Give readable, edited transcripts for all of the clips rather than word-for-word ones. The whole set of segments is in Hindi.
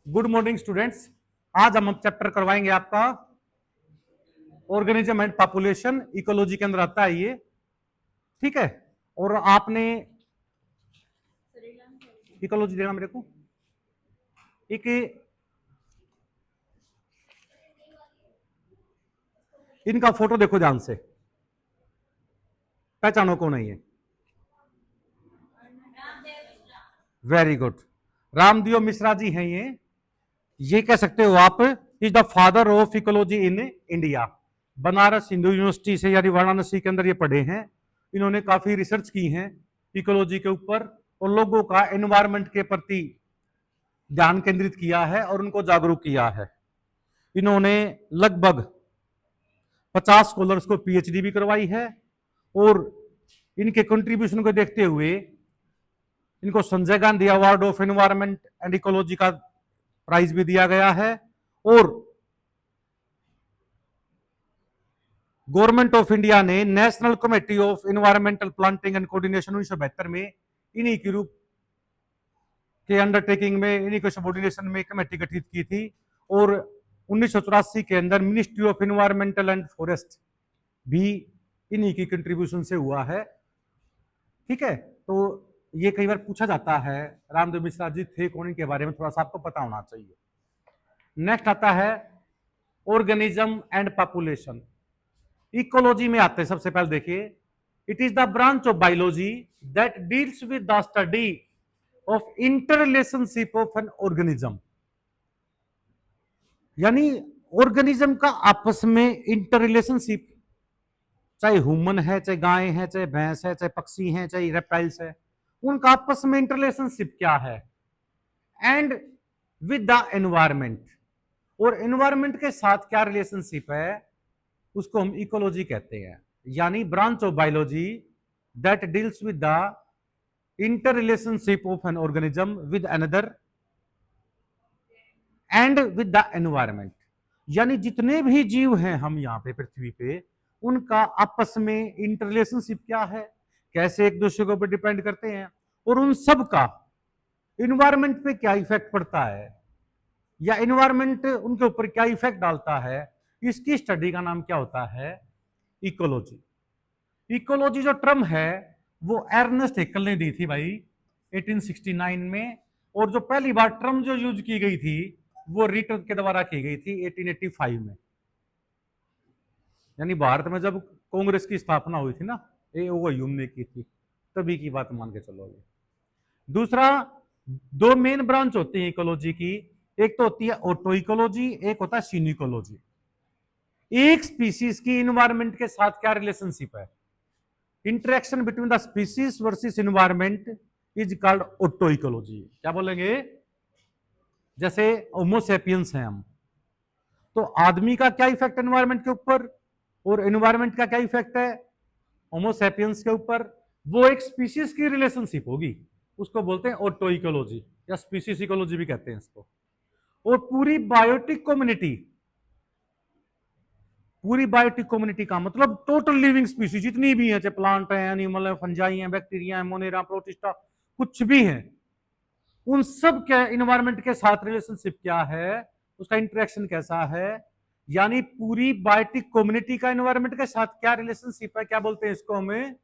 Good morning students. आज हम चैप्टर करवाएंगे आपका ऑर्गेनिज्म एंड पॉपुलेशन। इकोलॉजी के अंदर आता है ये, ठीक है। और आपने इकोलॉजी देना मेरे को एक, इनका फोटो देखो ध्यान से, पहचानो कौन है ये। वेरी गुड, रामदेव मिश्रा जी हैं ये कह सकते हो आप is the father of ecology in India. Banaras Hindu university से यानी वाराणसी के अंदर ये पढ़े हैं। इन्होंने काफी रिसर्च की है इकोलॉजी के ऊपर और लोगों का एनवायरनमेंट के प्रति ध्यान केंद्रित किया है और उनको जागरूक किया है। इन्होंने लगभग 50 स्कॉलर्स को पीएचडी भी करवाई है और इनके कंट्रीब्यूशन को देखते हुए इनको Sanjay Gandhi award of environment and ecology का प्राइज भी दिया गया है और गवर्नमेंट ऑफ इंडिया ने national committee of environmental planting and coordination 1972 में इन्हीं के रूप के अंडरटेकिंग में इन्हीं के सबऑर्डिनेशन में कमेटी गठित की थी और 1984 के अंदर ministry of environmental and forest भी इन्हीं की कंट्रीब्यूशन से हुआ है, ठीक है। तो ये कई बार पूछा जाता है रामदेव मिश्रा जी थे कौन, इनके बारे में थोड़ा सा आपको पता होना चाहिए। नेक्स्ट आता है ऑर्गेनिज्म एंड पॉपुलेशन। इकोलॉजी में आते हैं सबसे पहले देखिए, it is the branch of biology that deals with the study of interrelationship of an organism. यानी ऑर्गेनिज्म का आपस में इंटररिलेशनशिप, चाहे ह्यूमन है, चाहे गाय है, चाहे भैंस है, चाहे पक्षी है, चाहे रेप्टाइल्स है, उनका आपस में इंटररिलेशनशिप क्या है, एंड विद द एनवायरमेंट, और एनवायरमेंट के साथ क्या रिलेशनशिप है, उसको हम इकोलॉजी कहते हैं। यानी branch of biology that deals with the interrelationship of an organism with another and with the environment. यानी जितने भी जीव हैं हम यहाँ पे पृथ्वी पे, उनका आपस में इंटररिलेशनशिप क्या है, कैसे एक दूसरे के ऊपर डिपेंड करते हैं, और उन सब का इन्वायरमेंट पे क्या इफेक्ट पड़ता है या इन्वायरमेंट उनके ऊपर क्या इफेक्ट डालता है, इसकी स्टडी का नाम क्या होता है, इकोलॉजी। इकोलॉजी जो टर्म है वो अर्नेस्ट हेक्कल ने दी थी भाई 1869 में, और जो पहली बार टर्म जो यूज की गई थी वो रिटर्न के द्वारा की गई थी 1885 में। यानी भारत में जब कांग्रेस की स्थापना हुई थी ना, ह्यूम ने की थी, तभी की बात मान के चलो। दूसरा, दो मेन ब्रांच होती है इकोलॉजी की, एक तो होती है ऑटो इकोलॉजी, एक होता है सिनिकोलॉजी। एक स्पीसीज की इन्वायरमेंट के साथ क्या रिलेशनशिप है, interaction between the species versus environment is called auto ecology. क्या बोलेंगे, जैसे होमोसेपियंस हैं हम, तो आदमी का क्या इफेक्ट एनवायरमेंट के ऊपर और एनवायरमेंट का क्या इफेक्ट है होमोसेपियंस के ऊपर, वो एक स्पीसीज की रिलेशनशिप होगी, उसको बोलते हैं ऑटो इकोलॉजी या स्पीसीज इकोलॉजी भी कहते हैं इसको। और पूरी बायोटिक कम्युनिटी का मतलब टोटल लिविंग स्पीसीज जितनी भी है, चाहे प्लांट है, एनिमल है, फंजाई है, बैक्टीरिया है, मोनेरा, प्रोटिस्टा, कुछ भी है, उन सब के इन्वायरमेंट के साथ रिलेशनशिप क्या है, उसका इंटरेक्शन कैसा है। यानी पूरी बायोटिक कम्युनिटी का इन्वायरमेंट के साथ क्या रिलेशनशिप है, क्या बोलते हैं इसको हमें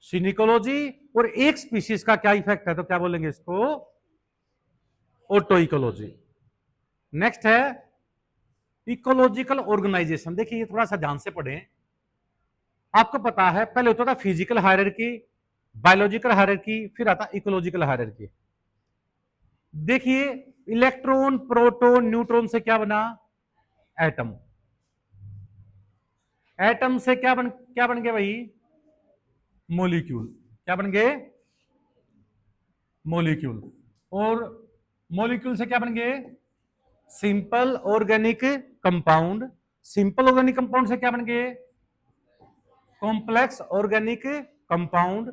सिनिकोलॉजी। और एक स्पीशीज का क्या इफेक्ट है तो क्या बोलेंगे इसको ऑटो इकोलॉजी। नेक्स्ट है इकोलॉजिकल ऑर्गेनाइजेशन। देखिए ये थोड़ा सा ध्यान से पढ़ें। आपको पता है पहले होता था फिजिकल हायरार्की, बायोलॉजिकल हायरार्की, फिर आता इकोलॉजिकल हायरार्की। देखिए इलेक्ट्रॉन, प्रोटॉन, न्यूट्रॉन से क्या बना, एटम। एटम से क्या बन गया भाई, मॉलिक्यूल। क्या बन गए, मॉलिक्यूल। और मॉलिक्यूल से क्या बन गए, simple organic compound. Simple organic compound से क्या बन गए, कॉम्प्लेक्स ऑर्गेनिक कंपाउंड।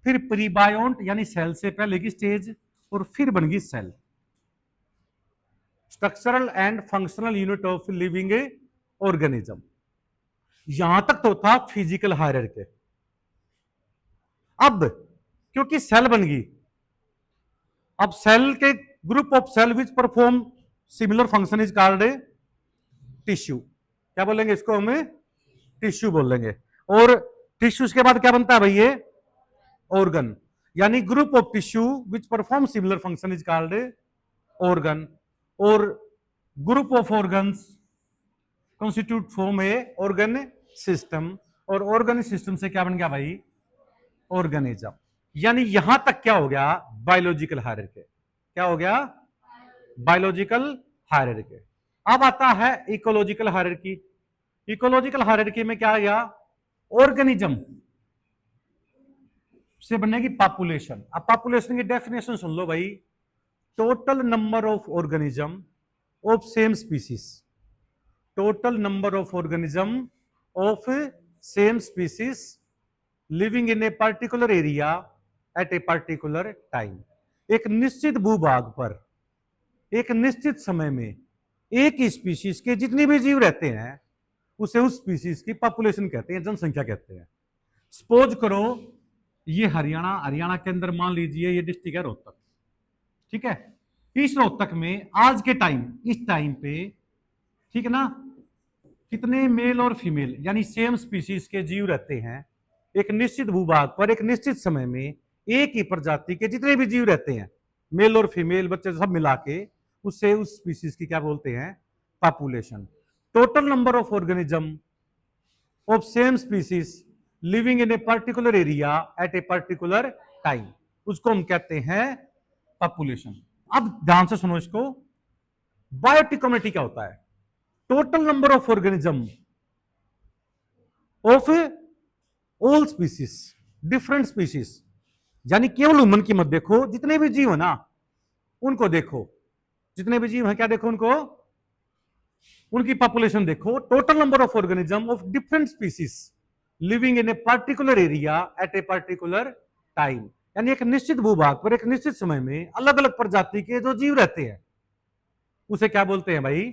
फिर प्रीबायोंट यानी सेल से पहले की स्टेज, और फिर बन गई cell. Structural and functional unit of living organism. यहां तक तो था फिजिकल हायरार्की। अब क्योंकि सेल बन गई अब सेल के group of cell which perform similar function is called tissue. क्या बोलेंगे इसको हमें? टिश्यू बोलेंगे। और टिश्यूज के बाद क्या बनता है भाई? ये ऑर्गन, यानी group of tissue which perform similar function is called organ. और group of organs constitute form a organ system, और ऑर्गन सिस्टम से क्या बन गया भाई? ऑर्गेनिज्म। यानी यहां तक क्या हो गया? Biological hierarchy. क्या हो गया? Biological hierarchy. अब आता है इकोलॉजिकल हायरार्की। इकोलॉजिकल हायरार्की में क्या आ गया? ऑर्गेनिज्म से बनेगी पॉपुलेशन। अब पॉपुलेशन की डेफिनेशन सुन लो भाई, total number of organism of same species, total number of organism of same species living in a particular area at a particular time. एक निश्चित भूभाग पर एक निश्चित समय में एक ही स्पीसीज के जितने भी जीव रहते हैं उसे उस स्पीसीज की पॉपुलेशन कहते हैं, जनसंख्या कहते हैं। सपोज करो ये हरियाणा के अंदर मान लीजिए ये डिस्ट्रिक्ट है रोहतक, ठीक है। इस रोहतक में आज के टाइम, इस टाइम पे, ठीक है ना, कितने मेल और फीमेल यानी सेम स्पीसीज के जीव रहते हैं एक निश्चित भूभाग पर एक निश्चित समय में। एक ही प्रजाति के जितने भी जीव रहते हैं, मेल और फीमेल बच्चे सब मिला के, उससे उस स्पीसीज की क्या बोलते हैं? Population. Total number of organism of same species living in a particular area at a particular time, उसको हम कहते हैं पॉपुलेशन। अब ध्यान से सुनो इसको, बायोटिक कम्युनिटी क्या होता है? Total number of organism of all species, different species, यानी केवल ह्यूमन की मत देखो, जितने भी जीव है ना उनको देखो, जितने भी जीव हैं क्या देखो उनको, उनकी पॉपुलेशन देखो। Total number of organism of different species living in a particular area at a particular time, यानी एक निश्चित भूभाग पर एक निश्चित समय में अलग अलग प्रजाति के जो जीव रहते हैं उसे क्या बोलते हैं भाई?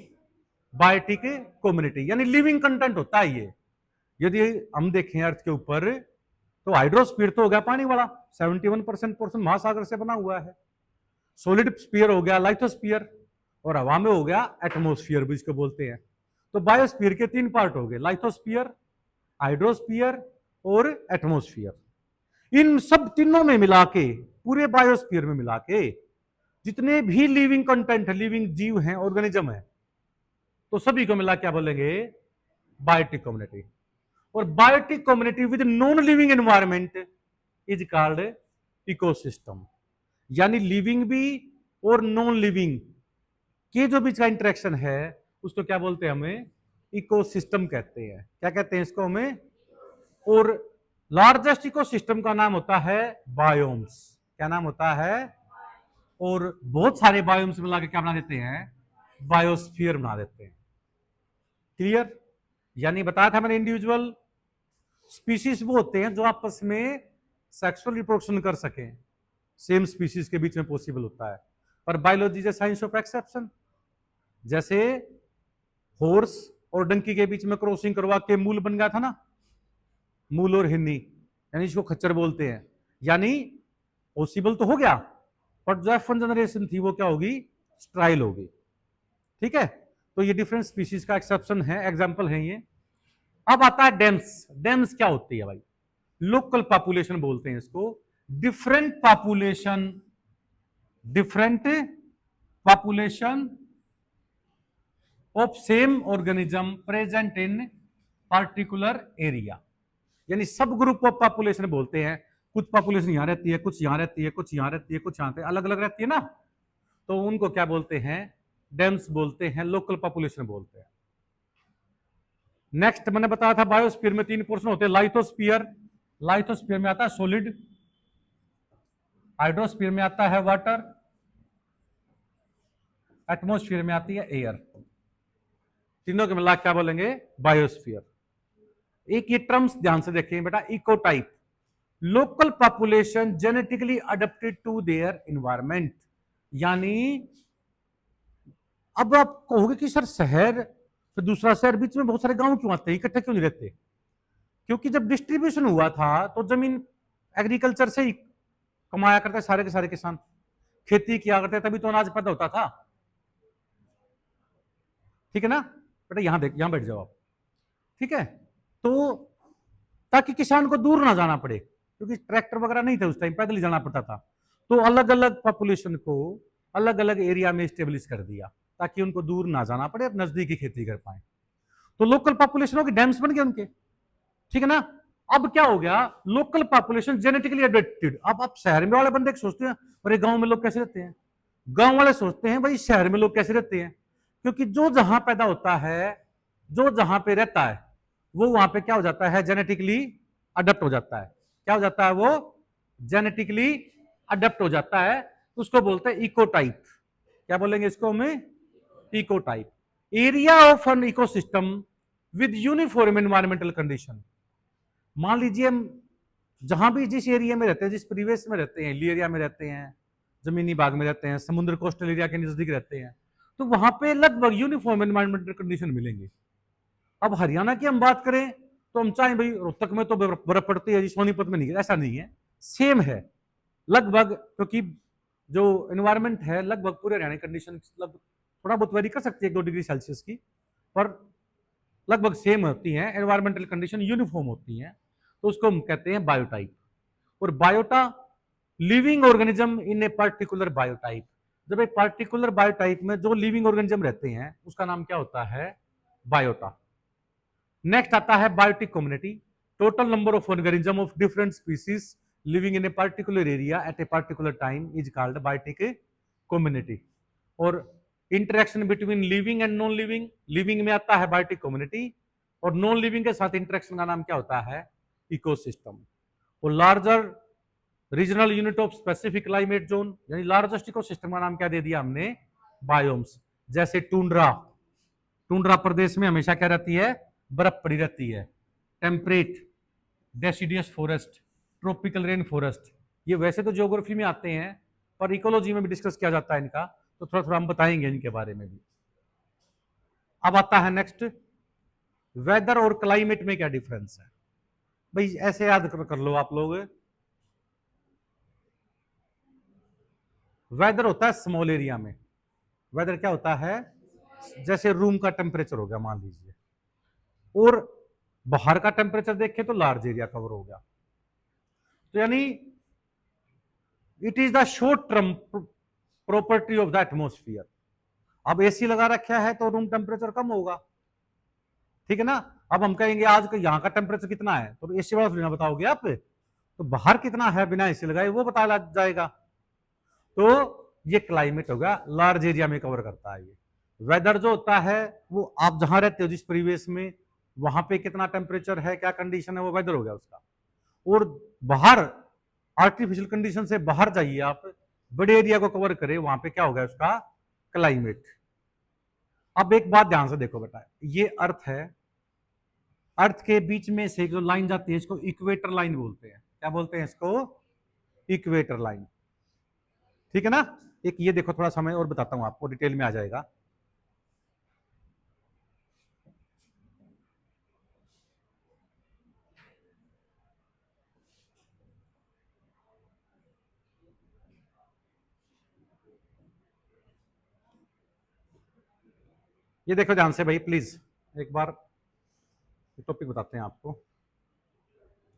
बायोटिक कम्युनिटी, यानी लिविंग कंटेंट होता है ये। यदि हम देखें अर्थ के ऊपर तो हाइड्रोस्फीयर तो हो गया पानी वाला, 71% पोर्शन महासागर से बना हुआ है। सॉलिड स्फीयर हो गया लाइथोस्फीयर, और हवा में हो गया एटमोस्फियर भी इसको बोलते हैं। तो बायोस्फीयर के 3 पार्ट हो गए, लाइथोस्फीयर, हाइड्रोस्फीयर और एटमोस्फियर। इन सब तीनों में मिला के, पूरे बायोस्फीयर में मिला के जितने भी लिविंग कंटेंट, लिविंग जीव हैं, ऑर्गेनिज्म है, तो सभी को मिला क्या बोलेंगे? Biotic community. और biotic community with non living environment is called ecosystem, यानी लिविंग भी और नॉन लिविंग के जो बीच का इंटरेक्शन है उसको क्या बोलते हैं? हमें इकोसिस्टम कहते हैं। क्या कहते हैं इसको हमें? और लार्जेस्ट इकोसिस्टम का नाम होता है बायोम्स। क्या नाम होता है? और बहुत सारे बायोम्स मिला के क्या बना देते हैं? बायोस्फीयर बना देते हैं। क्लियर? यानी बताया था मैंने, इंडिविजुअल स्पीसीज वो होते हैं जो आपस में सेक्सुअल रिप्रोडक्शन कर सकें, सेम स्पीसीज के बीच में पॉसिबल होता है। पर biology is science of exception. जैसे हॉर्स और डंकी के बीच में क्रॉसिंग करवा के मूल बन गया था ना, मूल और हिन्नी, यानी इसको खच्चर बोलते हैं। यानी पॉसिबल तो हो गया, बट जो F1 जनरेशन थी वो क्या होगी? स्ट्राइल होगी। ठीक है, तो ये डिफरेंट स्पीसीज का एक्सेप्शन है, एग्जाम्पल है ये। अब आता है डेम्स। डेम्स क्या होती है भाई? लोकल पॉपुलेशन बोलते हैं इसको। Different population, different population of same organism present in particular area, यानी सब ग्रुप ऑफ पॉपुलेशन बोलते हैं। कुछ पॉपुलेशन यहां रहती है, कुछ यहां रहती है, कुछ यहां रहती है, कुछ यहां अलग अलग रहती है ना, तो उनको क्या बोलते हैं? डेम्स बोलते हैं, लोकल पॉपुलेशन बोलते हैं। नेक्स्ट मैंने बताया था बायोस्फीयर में 3 पोर्शन होते हैं। लाइथोस्फीयर, लाइथोस्फीयर में आता है सॉलिड, हाइड्रोस्फीयर में आता है वाटर, एटमोस्फीयर में आती है एयर। तीनों के मिला क्या बोलेंगे? बायोस्फीयर। एक ये टर्म्स ध्यान से देखें बेटा, ecotype, local population genetically adapted to their environment. यानी अब आप कहोगे कि सर शहर तो दूसरा शहर, बीच में बहुत सारे गांव क्यों आते हैं, इकट्ठे क्यों नहीं रहते? क्योंकि जब डिस्ट्रीब्यूशन हुआ था तो जमीन एग्रीकल्चर से ही कमाया करते सारे के सारे किसान। खेती किया करते तभी तो अनाज पैदा होता था। ठीक है ना बेटा, यहां देख, यहां बैठ जाओ आप। ठीक है, तो ताकि किसान को दूर ना जाना पड़े, क्योंकि ट्रैक्टर वगैरह नहीं थे उस टाइम, पैदल ही जाना पड़ता था। तो अलग अलग पॉपुलेशन को अलग अलग एरिया में स्टेब्लिश कर दिया ताकि उनको दूर ना जाना पड़े, नजदीकी खेती कर पाए। तो लोकल पॉपुलेशन के डैम्स बन गए उनके। ठीक है ना। अब क्या हो गया, लोकल पॉपुलेशन जेनेटिकली एडेप्टेड। अब आप शहर में वाले बंदे सोचते हैं अरे गांव में लोग कैसे रहते हैं, गांव वाले सोचते हैं भाई शहर में लोग कैसे रहते हैं, क्योंकि जो जहां पैदा होता है, जो जहां पे रहता है, वो वहां पे क्या हो जाता है, जेनेटिकली अडेप्ट हो जाता है। क्या हो जाता है, वो जेनेटिकली अडेप्ट हो जाता है। उसको बोलते हैं इकोटाइप। क्या बोलेंगे इसको हमें, ecotype. Area of an ecosystem with uniform environmental condition. मान लीजिए हम जहां भी जिस एरिया में रहते हैं, जिस परिवेश में रहते हैं, हिली एरिया में रहते हैं, जमीनी भाग में रहते हैं, समुद्र कोस्टल एरिया के नजदीक रहते हैं, तो वहां पे लगभग यूनिफॉर्म एनवायरमेंटल कंडीशन मिलेंगे। अब हरियाणा की हम बात करें तो हम चाहें भाई रोहतक में तो बर्फ पड़ती है जी, सोनीपत में नहीं, ऐसा नहीं है, सेम है लगभग, क्योंकि जो एनवायरमेंट है लगभग पूरे हरियाणा कंडीशन थोड़ा बहुत वेरी कर सकती है 1-2 डिग्री सेल्सियस की, पर लगभग सेम होती है, एनवायरमेंटल कंडीशन यूनिफॉर्म होती है। तो उसको हम कहते हैं बायोटाइप। और biota, living organism in a particular biotype. जब एक पर्टिकुलर बायोटाइप में जो लिविंग ऑर्गेनिज्म रहते हैं उसका नाम क्या होता है, बायोटा। नेक्स्ट आता है biotic community. Total number of organism of different species living in a particular area at a particular time is called biotic community. और interaction between living and non living, living में आता है बायोटिक कम्युनिटी, और नॉन लिविंग के साथ इंटरेक्शन का नाम क्या होता है, इकोसिस्टम। और larger regional unit of specific climate zone, यानी लार्जेस्ट इकोसिस्टम का नाम क्या दे दिया हमने, बायोम्स। जैसे टुंड्रा, टुंड्रा प्रदेश में हमेशा क्या रहती है, बर्फ पड़ी रहती है। Temperate deciduous forest, tropical rain forest, ये वैसे तो ज्योग्राफी में आते हैं पर इकोलॉजी में भी डिस्कस किया जाता है इनका, तो थोड़ा थोड़ा हम बताएंगे इनके बारे में भी। अब आता है नेक्स्ट, वेदर और क्लाइमेट में क्या डिफरेंस है। भाई ऐसे याद कर लो आप लोग, वेदर होता है स्मॉल एरिया में। वेदर क्या होता है, जैसे रूम का टेम्परेचर हो गया मान लीजिए, और बाहर का टेम्परेचर देखें तो लार्ज एरिया कवर हो गया। तो यानी it is the short term property of the atmosphere. अब एसी लगा रखा है तो रूम टेम्परेचर कम होगा, ठीक है ना। अब हम कहेंगे आज का यहाँ का टेम्परेचर कितना है, तो एसी वाला थोड़ी ना बताओगे आप, तो बाहर कितना है बिना एसी लगाए वो बता जाएगा। तो ये क्लाइमेट होगा, लार्ज एरिया में कवर करता है ये। वेदर जो होता है वो आप जहां रहते हो जिस परिवेश में, वहां पे कितना टेम्परेचर है, क्या कंडीशन है, वो वेदर हो गया उसका। और बाहर आर्टिफिशियल कंडीशन से बाहर जाइए आप, बड़े एरिया को कवर करे, वहां पे क्या होगा उसका, क्लाइमेट। अब एक बात ध्यान से देखो बेटा, ये अर्थ है, अर्थ के बीच में से जो लाइन जाती है इसको इक्वेटर लाइन बोलते हैं। क्या बोलते हैं इसको, इक्वेटर लाइन। ठीक है ना। एक ये देखो, थोड़ा समय और बताता हूं आपको, डिटेल में आ जाएगा। ये देखो ध्यान से भाई प्लीज, एक बार टॉपिक बताते हैं आपको।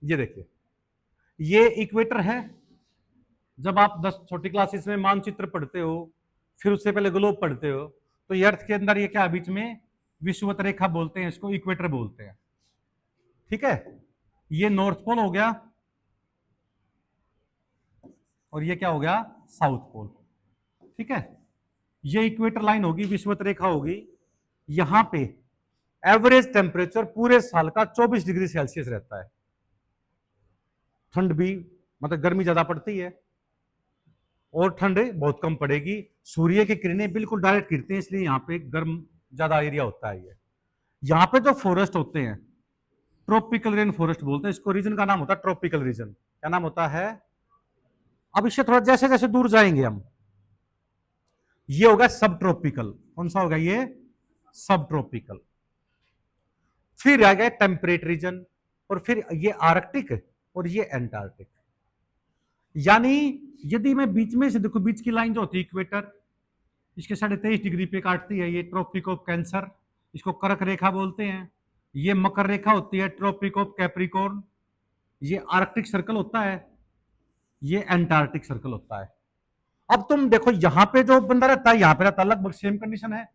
ये देखिए, ये इक्वेटर है। जब आप 10 छोटी क्लासेस में मानचित्र पढ़ते हो, फिर उससे पहले ग्लोब पढ़ते हो, तो ये अर्थ के अंदर ये क्या बीच में विषुवत रेखा बोलते हैं, इसको इक्वेटर बोलते हैं। ठीक है, ये नॉर्थ पोल हो गया और ये क्या हो गया, साउथ पोल। ठीक है, ये इक्वेटर लाइन होगी, विषुवत रेखा होगी। यहां पे एवरेज टेम्परेचर पूरे साल का 24 डिग्री सेल्सियस रहता है। ठंड भी, मतलब गर्मी ज्यादा पड़ती है और ठंड बहुत कम पड़ेगी। सूर्य की किरणें बिल्कुल डायरेक्ट गिरती हैं, इसलिए यहाँ पे गर्म ज्यादा एरिया होता है। ये यहाँ पे जो फॉरेस्ट होते हैं, ट्रॉपिकल रेन फॉरेस्ट बोलते हैं इसको, रीजन का नाम होता है ट्रॉपिकल रीजन। क्या नाम होता है, अब इससे थोड़ा जैसे जैसे दूर जाएंगे हम, ये होगा सब ट्रॉपिकल। कौन सा होगा ये, सब ट्रॉपिकल। फिर आ गया टेम्परेट रीजन, और फिर ये आर्कटिक और ये एंटार्क्टिक। यानी यदि मैं बीच में से देखो, बीच की लाइन जो होती है इक्वेटर, इसके 23.5 डिग्री पे काटती है, ये ट्रॉपिक ऑफ कैंसर, इसको कर्क रेखा बोलते हैं। ये मकर रेखा होती है, ट्रॉपिक ऑफ कैप्रिकॉर्न। ये आर्कटिक सर्कल होता है, ये एंटार्क्टिक सर्कल होता है। अब तुम देखो, यहां पे जो बंदा रहता है, यहां पे रहता है, लगभग सेम कंडीशन है,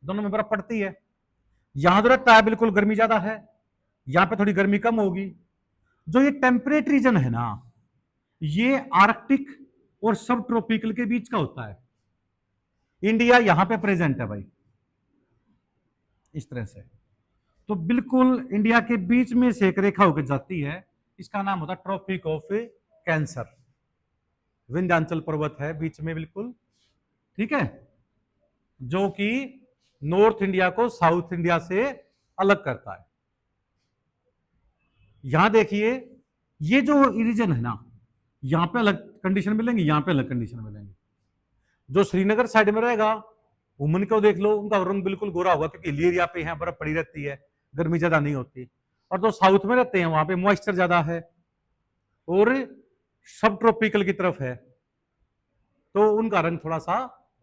दोनों में बर्फ पड़ती है। यहां जो रहता है बिल्कुल गर्मी ज्यादा है, यहां पे थोड़ी गर्मी कम होगी। जो ये टेम्परेट रीजन है ना, ये आर्कटिक और सब ट्रॉपिकल के बीच का होता है। इंडिया यहां पे प्रेजेंट है भाई, इस तरह से। तो बिल्कुल इंडिया के बीच में से एक रेखा होकर जाती है, इसका नाम होता है ट्रॉपिक ऑफ कैंसर। विंध्याचल पर्वत है बीच में बिल्कुल, ठीक है, जो कि नॉर्थ इंडिया को साउथ इंडिया से अलग करता है। यहां देखिए, ये जो रीजन है ना, यहां पे अलग कंडीशन मिलेंगे, यहां पे अलग कंडीशन मिलेंगे। जो श्रीनगर साइड में रहेगा, वुमन को देख लो, उनका रंग बिल्कुल गोरा होगा, क्योंकि हिली एरिया पे यहाँ बर्फ पड़ी रहती है, गर्मी ज्यादा नहीं होती। और जो साउथ में रहते हैं वहां पे मॉइस्चर ज्यादा है और सब ट्रॉपिकल की तरफ है, तो उनका रंग थोड़ा सा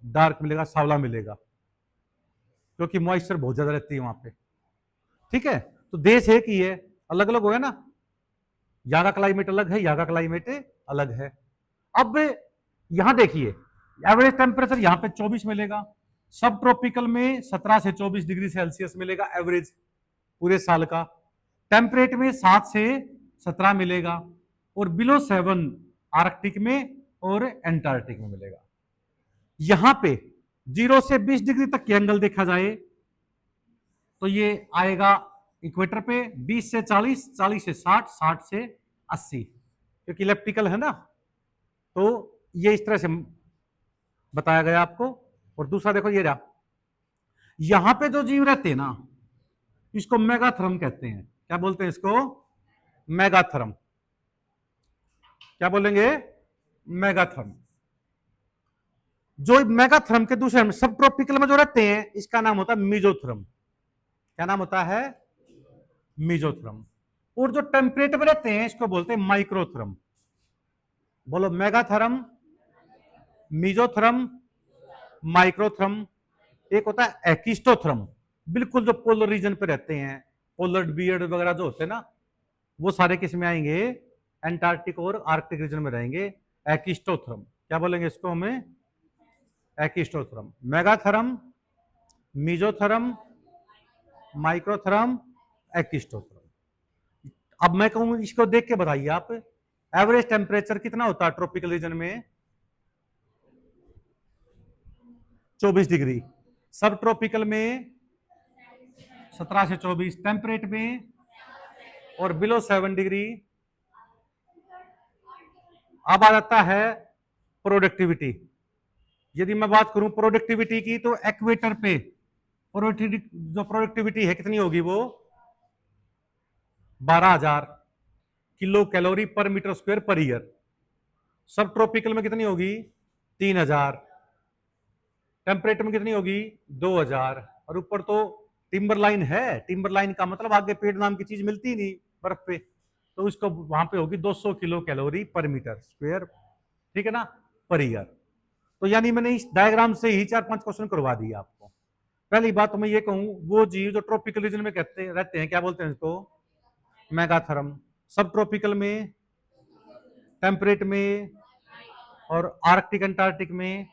डार्क मिलेगा, सांवला मिलेगा, क्योंकि मॉइस्चर बहुत ज्यादा रहती है वहां पे। ठीक है, तो देश एक ही है, अलग अलग हो गया ना, यहाँ का क्लाइमेट अलग है, यहाँ का क्लाइमेट अलग है। अब यहां देखिए, एवरेज टेम्परेचर यहाँ पे 24 मिलेगा, सब ट्रॉपिकल में 17 से 24 डिग्री सेल्सियस मिलेगा एवरेज पूरे साल का। टेम्परेट में 7 से 17 मिलेगा, और बिलो 7 आर्कटिक में और एंटार्क्टिक में मिलेगा। यहां पे 0 से 20 डिग्री तक के एंगल देखा जाए तो ये आएगा इक्वेटर पे 20 से 40, 40 से 60, 60 से 80, क्योंकि इलेप्टिकल है ना, तो ये इस तरह से बताया गया आपको। और दूसरा देखो, ये रहा, यहां पे जो जीव रहते हैं ना, इसको मेगाथर्म कहते हैं। क्या बोलते हैं इसको? मेगाथर्म। क्या बोलेंगे? मेगाथर्म। जो मेगाथर्म के दूसरे सब ट्रॉपिकल में जो रहते हैं, इसका नाम होता है मीजोथर्म। क्या नाम होता है? मीजोथर्म। और जो टेम्परेट में रहते हैं, इसको बोलते हैं माइक्रोथर्म। बोलो, मेगाथर्म, मीजोथर्म, माइक्रोथर्म। एक होता है एकिस्टोथर्म, बिल्कुल जो पोलर रीजन पे रहते हैं, पोलर बियर्ड वगैरह जो होते हैं ना, वो सारे किस में आएंगे? एंटार्क्टिक और आर्कटिक रीजन में रहेंगे। एकिस्टोथर्म। क्या बोलेंगे इसको हमें? एकिस्टोथर्म। मेगाथर्म, मीजोथर्म, माइक्रोथर्म, एकिस्टोथर्म। अब मैं कहूं, इसको देख के बताइए आप, एवरेज टेम्परेचर कितना होता है ट्रॉपिकल रीजन में? 24 डिग्री। सब ट्रॉपिकल में 17 से 24, टेम्परेट में और बिलो 7 डिग्री। अब आ जाता है प्रोडक्टिविटी। यदि मैं बात करूं प्रोडक्टिविटी की, तो एक्वेटर पे जो प्रोडक्टिविटी है कितनी होगी? वो 12,000 किलो कैलोरी पर मीटर स्क्वायर पर ईयर। सब ट्रॉपिकल में कितनी होगी? 3,000। टेम्परेट में कितनी होगी? 2,000। और ऊपर तो टिम्बर लाइन है, टिम्बर लाइन का मतलब आगे पेड़ नाम की चीज मिलती ही नहीं बर्फ पे, तो उसको वहां पे होगी 200 किलो कैलोरी पर मीटर स्क्वायर, ठीक है ना, पर ईयर। तो यानी मैंने इस डायग्राम से ही 4-5 क्वेश्चन करवा दिए आपको। पहली बात तो मैं ये कहूं, वो जीव जो ट्रॉपिकल रीजन में रहते हैं, क्या बोलते हैं इसको? मेगाथर्म। सब ट्रॉपिकल में, टेम्परेट में और आर्कटिक एंटार्क्टिक में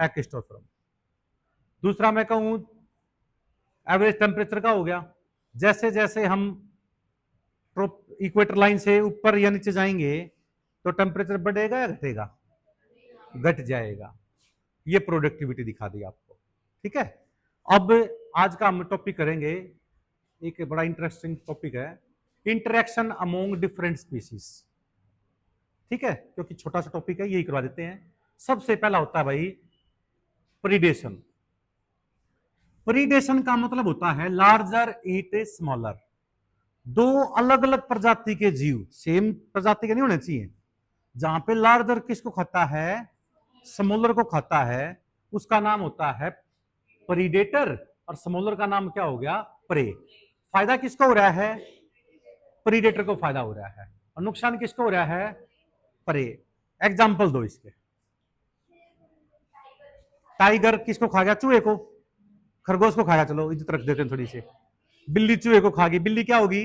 एकिस्टोथर्म। दूसरा मैं कहूं, एवरेज टेम्परेचर का हो गया। जैसे जैसे हम इक्वेटर लाइन से ऊपर या नीचे जाएंगे, तो टेम्परेचर बढ़ेगा या घटेगा? घट जाएगा। ये प्रोडक्टिविटी दिखा दी आपको, ठीक है। अब आज का हम टॉपिक करेंगे, एक बड़ा इंटरेस्टिंग टॉपिक है, इंटरेक्शन अमोंग डिफरेंट स्पीसीज। ठीक है, क्योंकि छोटा सा टॉपिक है, यही करवा देते हैं। सबसे पहला होता है भाई प्रीडेशन। प्रीडेशन का मतलब होता है लार्जर ईट स्मॉलर। दो अलग अलग प्रजाति के जीव, सेम प्रजाति के नहीं होने चाहिए, जहां पे लार्जर किसको खाता है? स्मॉलर को खाता है, उसका नाम होता है प्रीडेटर, और स्मॉलर का नाम क्या हो गया? प्रे। फायदा किसको हो रहा है? प्रीडेटर को फायदा हो रहा है, और नुकसान किसको हो रहा है? प्रे। एग्जाम्पल दो इसके। टाइगर किसको खा गया? चूहे को। खरगोश को खाया, चलो इज्जत रख देते हैं थोड़ी सी। बिल्ली चूहे को खा गई, बिल्ली क्या होगी?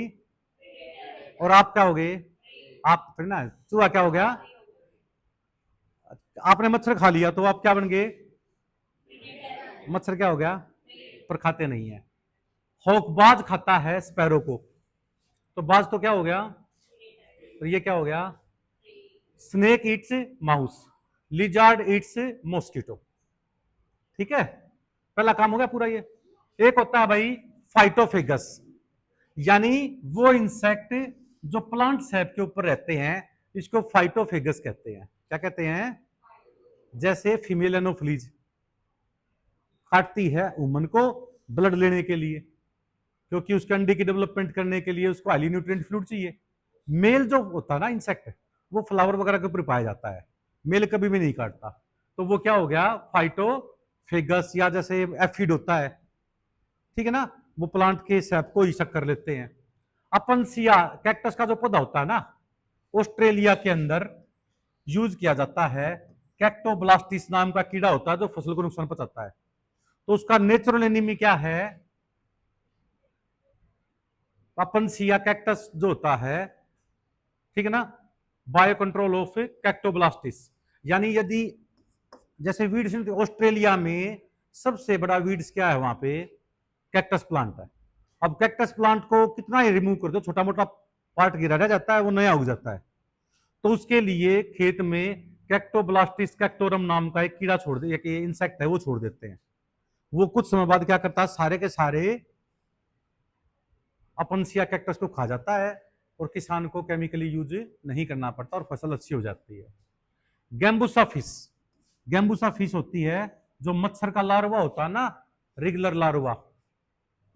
और आप क्या होगे? आप फिर ना, चूहा क्या हो गया? आपने मच्छर खा लिया तो आप क्या बन गए? मच्छर क्या हो गया? पर खाते नहीं है। हॉकबाज खाता है स्पैरो को, तो बाज तो क्या हो गया? तो ये क्या हो गया? Snake Yeats mouse, lizard Yeats mosquito. ठीक है, पहला काम हो गया पूरा ये। एक होता है भाई फाइटोफेगस, यानी वो इंसेक्ट जो प्लांट सैप के ऊपर रहते हैं, इसको फाइटोफेगस कहते हैं। क्या कहते हैं? जैसे फीमेल एनोफ्लीज काटती है वुमन को ब्लड लेने के लिए, क्योंकि उसके अंडे की डेवलपमेंट करने के लिए उसको हाईली न्यूट्रिएंट फ्लूइड चाहिए। मेल जो होता है ना इंसेक्ट, वो फ्लावर वगैरह के ऊपर पाया जाता है, मेल कभी भी नहीं काटता। तो वो क्या हो गया? फाइटोफेगस, या जैसे एफिड होता है, ठीक है ना, वो प्लांट के सैप को इशक कर लेते हैं। अपनसिया कैक्टस का जो पौधा होता है ना, ऑस्ट्रेलिया के अंदर यूज किया जाता है। कैक्टोब्लास्टिस नाम का कीड़ा होता है जो फसल को नुकसान पहुंचाता है। तो उसका नेचुरल एनिमी क्या है? अपनसिया कैक्टस जो होता है, ठीक है ना, बायो कंट्रोल ऑफ कैक्टोब्लास्टिस। यानी यदि जैसे वीड्स, ऑस्ट्रेलिया में सबसे बड़ा वीड्स क्या है? वहां पे कैक्टस प्लांट है। अब कैक्टस प्लांट को कितना ही रिमूव कर दो, छोटा मोटा पार्ट गिरा रह जाता है, वो नया उग जाता है। तो उसके लिए खेत में कैक्टोब्लास्टिस कैक्टोरम नाम का एक कीड़ा छोड़ दे, एक इंसेक्ट है, वो छोड़ देते हैं। वो कुछ समय बाद क्या करता है? सारे के सारे अपनसिया कैक्टस को खा जाता है, और किसान को केमिकली यूज नहीं करना पड़ता और फसल अच्छी हो जाती है। गैम्बूसा फिश, गैम्बूसा फिश होती है जो मच्छर का लार्वा होता है ना, रेगुलर लार्वा।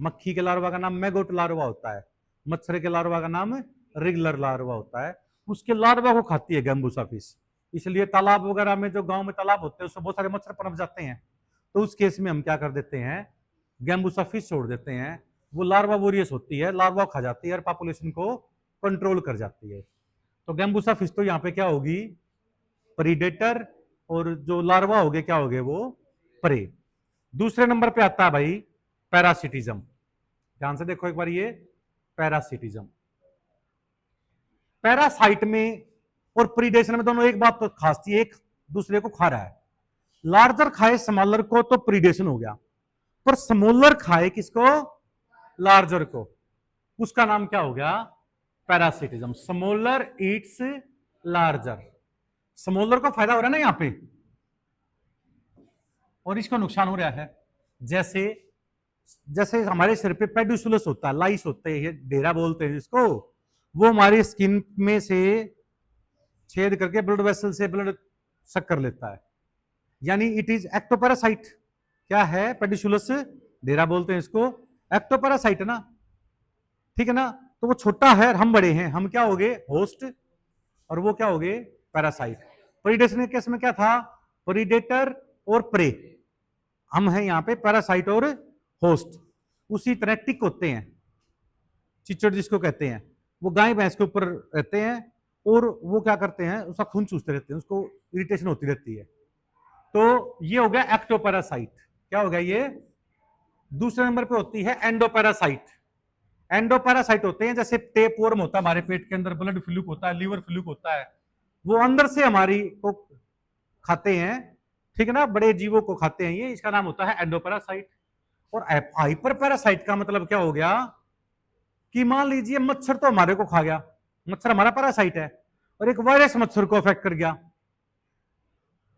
मक्खी के लार्वा का नाम मैगोट लार्वा होता है, मच्छर के लार्वा का नाम रेगुलर लार्वा होता है। उसके लार्वा को खाती है गैम्बूसा फिश। इसलिए तालाब वगैरह में, जो गांव में तालाब होते हैं, उसमें बहुत सारे मच्छर पनप जाते हैं। तो उस केस में हम क्या कर देते हैं? गैम्बूसा फिश छोड़ देते हैं। वो लार्वा वोरियस होती है, लार्वा खा जाती है और पॉपुलेशन को कंट्रोल कर जाती है। तो गैम्बूसा फिश तो यहाँ पे क्या होगी? प्रीडेटर, और जो लार्वा हो गए क्या हो गए? वो प्रे। दूसरे नंबर पे आता है भाई पैरासिटिज्म। ध्यान से देखो एक बार, ये पैरासिटिज्म। पैरासाइट में और प्रीडेशन में दोनों एक बात तो खास थी, एक दूसरे को खा रहा है। लार्जर खाए स्मॉलर को तो प्रीडेशन हो गया, पर स्मॉलर खाए किसको? लार्जर को, उसका नाम क्या हो गया? Parasitism. Smaller Yeats larger. Smaller को फायदा हो रहा है ना यहां पे, और इसको नुकसान हो रहा है। जैसे जैसे हमारे सिर पे पेडुसुलस होता है, लाइस होते हैं, डेरा बोलते हैं जिसको, वो हमारी स्किन में से छेद करके ब्लड वेसल से ब्लड सक कर लेता है, यानी इट इज एक्टोपैरासाइट। क्या है? पेडुसुलस डेरा बोलते हैं इसको, एक्टोपैरासाइट है ना, ठीक है ना। तो वो छोटा है, हम बड़े हैं, हम क्या हो गए? होस्ट, और वो क्या हो गए? पैरासाइट। प्रीडेशन के केस में क्या था? प्रीडेटर और प्रे। हम हैं यहाँ पे पैरासाइट और होस्ट। उसी तरह टिक होते हैं, चिचड़ जिसको कहते हैं, वो गाय भैंस के ऊपर रहते हैं, और वो क्या करते हैं? उसका खून चूसते रहते हैं, उसको इरिटेशन होती रहती है। तो ये हो गया एक्टोपैरासाइट। क्या हो गया ये? दूसरे नंबर पे होती है एंडोपैरासाइट। एंडोपैरासाइट होते हैं जैसे टेप वर्म होता है हमारे पेट के अंदर, ब्लड फ्लूक होता है, लीवर फ्लूक होता है, वो अंदर से हमारी को खाते हैं, ठीक है ना, बड़े जीवों को खाते हैं, ये इसका नाम होता है एंडोपैरासाइट। और हाइपर पैरासाइट का मतलब क्या हो गया? कि मान लीजिए मच्छर तो हमारे को खा गया, मच्छर हमारा पैरासाइट है, और एक वायरस मच्छर को अफेक्ट कर गया।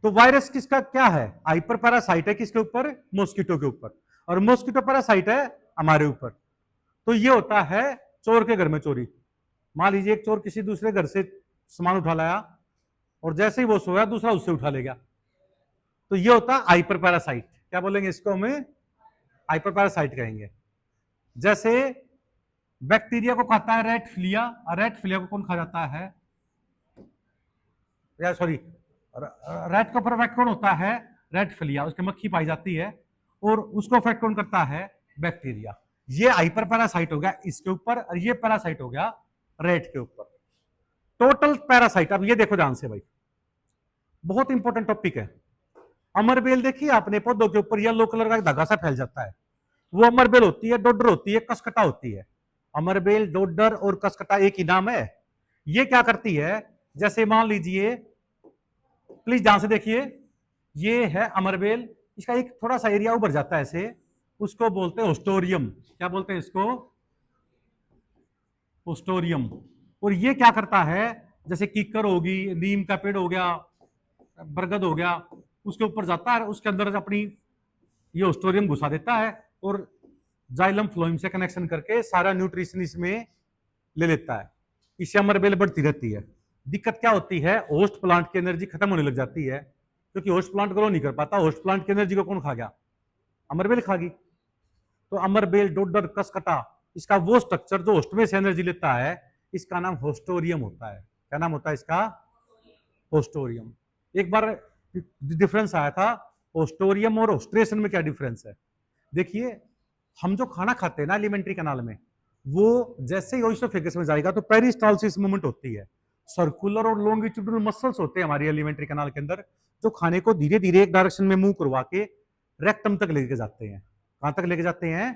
तो वायरस किसका क्या है? हाइपर पैरासाइट है किसके ऊपर? मॉस्किटो के ऊपर, और मॉस्किटो पैरासाइट है हमारे ऊपर। तो ये होता है चोर के घर में चोरी। मान लीजिए एक चोर किसी दूसरे घर से सामान उठा लाया, और जैसे ही वो सोया दूसरा उससे उठा ले गया, तो ये होता है हाइपर पैरासाइट। क्या बोलेंगे इसको? हमें हाइपर पैरासाइट कहेंगे। जैसे बैक्टीरिया को खाता है रेट फिलिया, और रेट फिलिया को कौन खा जाता है? या सॉरी, रेट का अफेक्ट कौन होता है? रेट फिलिया, उसके मक्खी पाई जाती है, और उसको अफेक्ट कौन करता है? बैक्टीरिया। ये हाइपर पैरासाइट हो गया इसके ऊपर, और ये पैरासाइट हो गया रेट के ऊपर। टोटल पैरासाइट, अब ये देखो ध्यान से भाई, बहुत इंपॉर्टेंट टॉपिक है। अमरबेल देखिए आपने, पौधों के ऊपर येलो कलर का एक धागा सा फैल जाता है, वो अमरबेल होती है, डोडर होती है, कसकटा होती है। अमरबेल, डोडर और कसकटा एक ही नाम है। ये क्या करती है, जैसे मान लीजिए, प्लीज ध्यान से देखिए, ये है अमरबेल, इसका एक थोड़ा सा एरिया उभर जाता है ऐसे, उसको बोलते हैं ओस्टोरियम। क्या बोलते हैं इसको? ओस्टोरियम। और ये क्या करता है, जैसे कीकर होगी, नीम का पेड़ हो गया, बरगद हो गया, उसके ऊपर जाता है, उसके अंदर अपनी ये ओस्टोरियम घुसा देता है और जाइलम फ्लोएम से कनेक्शन करके सारा न्यूट्रिशन इसमें ले लेता है। इससे अमरबेल बढ़ती रहती है। दिक्कत क्या होती है, होस्ट प्लांट की एनर्जी खत्म होने लग जाती है, क्योंकि होस्ट प्लांट ग्रो नहीं कर पाता। होस्ट प्लांट की एनर्जी को कौन खा गया? अमरबेल खा गई। तो अमरबेल, डोडर, कसकटा, इसका वो स्ट्रक्चर जो होस्ट में से एनर्जी लेता है, इसका नाम होस्टोरियम होता है। क्या नाम होता है इसका? होस्टोरियम। एक बार डिफरेंस आया था, होस्टोरियम और होस्ट्रेशन में क्या डिफरेंस है। देखिए, हम जो खाना खाते हैं ना एलिमेंट्री कैनाल में, वो जैसे ही ओइसोफेगस में जाएगा तो पेरिस्टालसिस मूवमेंट होती है। सर्कुलर और लॉन्गिट्यूडनल मसल्स होते हैं हमारी एलिमेंट्री कैनाल के अंदर, जो खाने को धीरे धीरे एक डायरेक्शन में मूव करवा के रेक्टम तक लेके जाते हैं। कहां तक लेके जाते हैं?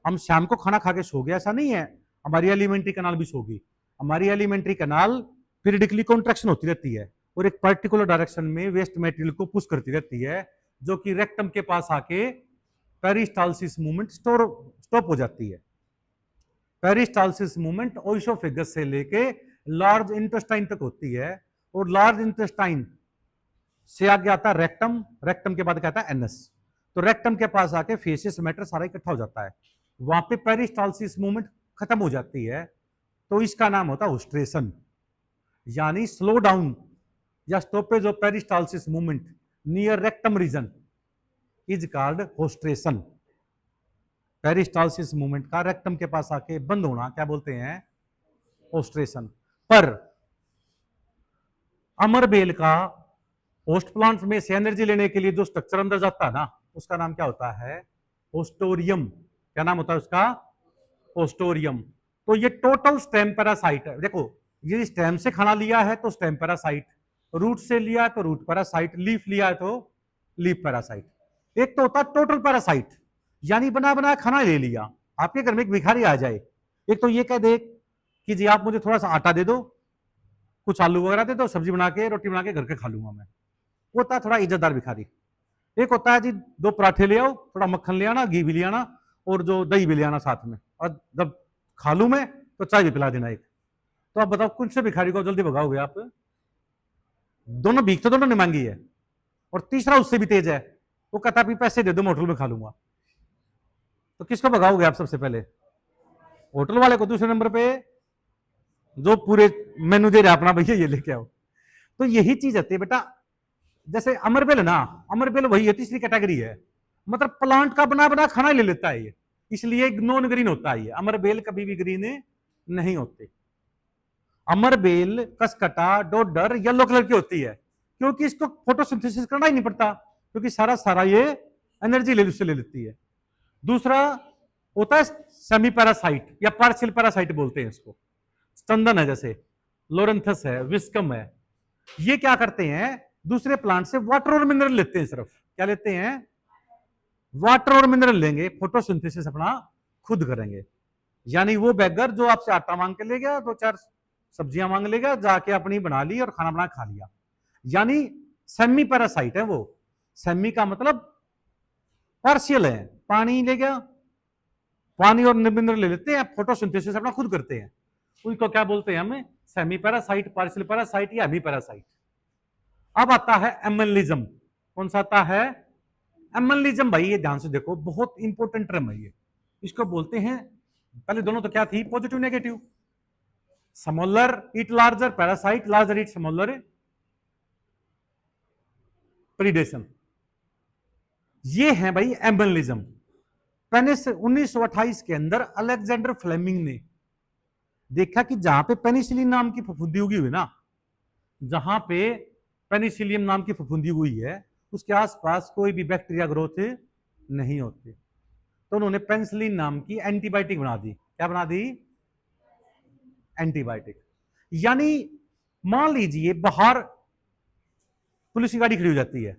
हम शाम को खाना खा के सो गए ऐसा नहीं है, हमारी एलिमेंट्री कैनाल भी सोगी। हमारी एलिमेंट्री कैनाल पीरियडिकली कॉन्ट्रैक्शन होती रहती है और एक पर्टिकुलर डायरेक्शन में वेस्ट मटेरियल को पुश करती रहती है, जो कि रेक्टम के पास आके पेरिस्टालसिस मूवमेंट स्टॉप हो जाती है। पेरिस्टालसिस मूवमेंट ओइसोफेगस से लेके लार्ज इंटेस्टाइन तक होती है, और लार्ज इंटेस्टाइन से आगे आता है रेक्टम, रेक्टम के बाद क्या आता है? एनस। तो रेक्टम के पास आके फेसिस मैटर सारा इकट्ठा हो जाता है, वहां पे पेरिस्टालसिस मूवमेंट खत्म हो जाती है, तो इसका नाम होता है होस्ट्रेशन। यानी स्लो डाउन या stoppage of peristalsis movement near rectum region is called haustration. Peristalsis movement का रेक्टम के पास आके बंद होना क्या बोलते हैं? होस्ट्रेशन। पर अमरबेल का होस्ट प्लांट में से एनर्जी लेने के लिए जो स्ट्रक्चर अंदर जाता है ना, उसका नाम क्या होता है? होस्टोरियम। क्या नाम होता है उसका? होस्टोरियम। तो ये टोटल स्टेम पैरासाइट है। देखो, ये स्टेम से खाना लिया है तो स्टेम पैरासाइट, रूट से लिया है तो रूट पैरासाइट, लीफ लिया है तो लीफ पैरासाइट। एक तो होता है टोटल पैरासाइट, यानी बना बनाया खाना ले लिया। आपके घर में एक भिखारी आ जाए, एक तो ये कह दे कि जी आप मुझे थोड़ा सा आटा दे दो, कुछ आलू वगैरह दे दो, सब्जी बना के, रोटी बना के घर के खा लूंगा मैं, वो होता है थोड़ा इज्जतदार भिखारी। एक होता है जी 2 पराठे ले आओ, थोड़ा मक्खन ले आना, घी भी ले आना, और जो दही भी ले आना साथ में, और जब खा लूं मैं तो चाय भी पिला देना एक। तो आप बताओ कौन से भिखारी को जल्दी भगाओगे आप? दोनों भीख तो दोनों ने मांगी है, और तीसरा उससे भी तेज है, वो कहता भी पैसे दे दो मैं होटल में खा लूंगा। तो किसको भगाओगे आप सबसे पहले? होटल वाले को। दूसरे नंबर पे जो पूरे मेनू दे रहा अपना, भैया ये लेके आओ। तो यही चीज आती है बेटा, जैसे अमरबेल है ना, अमरबेल वही है, तीसरी कैटेगरी है, मतलब प्लांट का बना बना खाना ले लेता है ये, इसलिए नॉन ग्रीन होता है ये। अमरबेल कभी भी ग्रीन नहीं होते। अमरबेल, कसकटा, डोडर येलो कलर की होती है, क्योंकि इसको फोटोसिंथेसिस करना ही नहीं पड़ता, क्योंकि सारा सारा ये एनर्जी ले लेती है। दूसरा होता है सेमी पैरासाइट या पार्शियल पैरासाइट बोलते हैं इसको। चंदन है, जैसे लोरेंथस है, विस्कम है, ये क्या करते हैं? दूसरे प्लांट से वाटर और मिनरल लेते हैं। सिर्फ क्या लेते हैं? वाटर और मिनरल लेंगे, फोटोसिंथेसिस अपना खुद करेंगे। यानी वो बैगर जो आपसे आटा मांग के ले गया, 2-4 सब्जियां मांग लेगा, जाके अपनी बना ली और खाना बना खा लिया। यानी सेमी पैरासाइट है वो। सेमी का मतलब पार्शियल है, पानी ले गया, पानी और मिनरल ले लेते हैं, फोटोसिंथेसिस अपना खुद करते हैं, उसको क्या बोलते हैं हम? सेमी पैरासाइट, पार्शियल पैरासाइट या हेमी पैरासाइट। अब आता है एमनलिज्म। कौन सा आता है? एमनलिज्म। भाई ये ध्यान से देखो, बहुत इंपॉर्टेंट टर्म है ये। इसको बोलते हैं, पहले दोनों तो क्या थी? Positive negative. स्मॉलर ईट लार्जर पैरासाइट, लार्जर ईट स्मॉलर प्रीडेशन। ये है भाई एमनलिज्म। 1928 के अंदर अलेक्जेंडर फ्लेमिंग ने देखा कि जहां पे पेनिसिलिन नाम की फफूंदी उगी हुई ना, जहां पे पेनिसिलियम नाम की फफूंदी हुई है, उसके आसपास कोई भी बैक्टीरिया ग्रोथ नहीं होती। तो उन्होंने पेनिसिलिन नाम की एंटीबायोटिक बना दी। क्या बना दी? एंटीबायोटिक। यानी मान लीजिए बाहर पुलिस की गाड़ी खड़ी हो जाती है,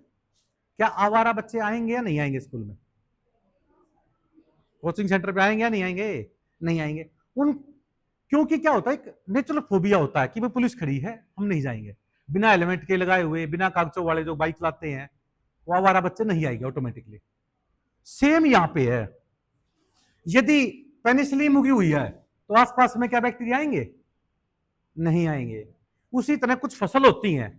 क्या आवारा बच्चे आएंगे या नहीं आएंगे स्कूल में? कोचिंग सेंटर पे आएंगे या नहीं आएंगे? नहीं आएंगे। उन क्योंकि क्या होता है, एक नेचुरल फोबिया होता है कि भाई पुलिस खड़ी है, हम नहीं जाएंगे। बिना हेलमेट के लगाए हुए, बिना कागजों वाले जो बाइक चलाते हैं, वो आवारा बच्चे नहीं आएंगे ऑटोमेटिकली। सेम यहां पे है, यदि पेनिसिलिन उगी हुई है तो आसपास में क्या बैक्टीरिया आएंगे? नहीं आएंगे। उसी तरह कुछ फसल होती हैं,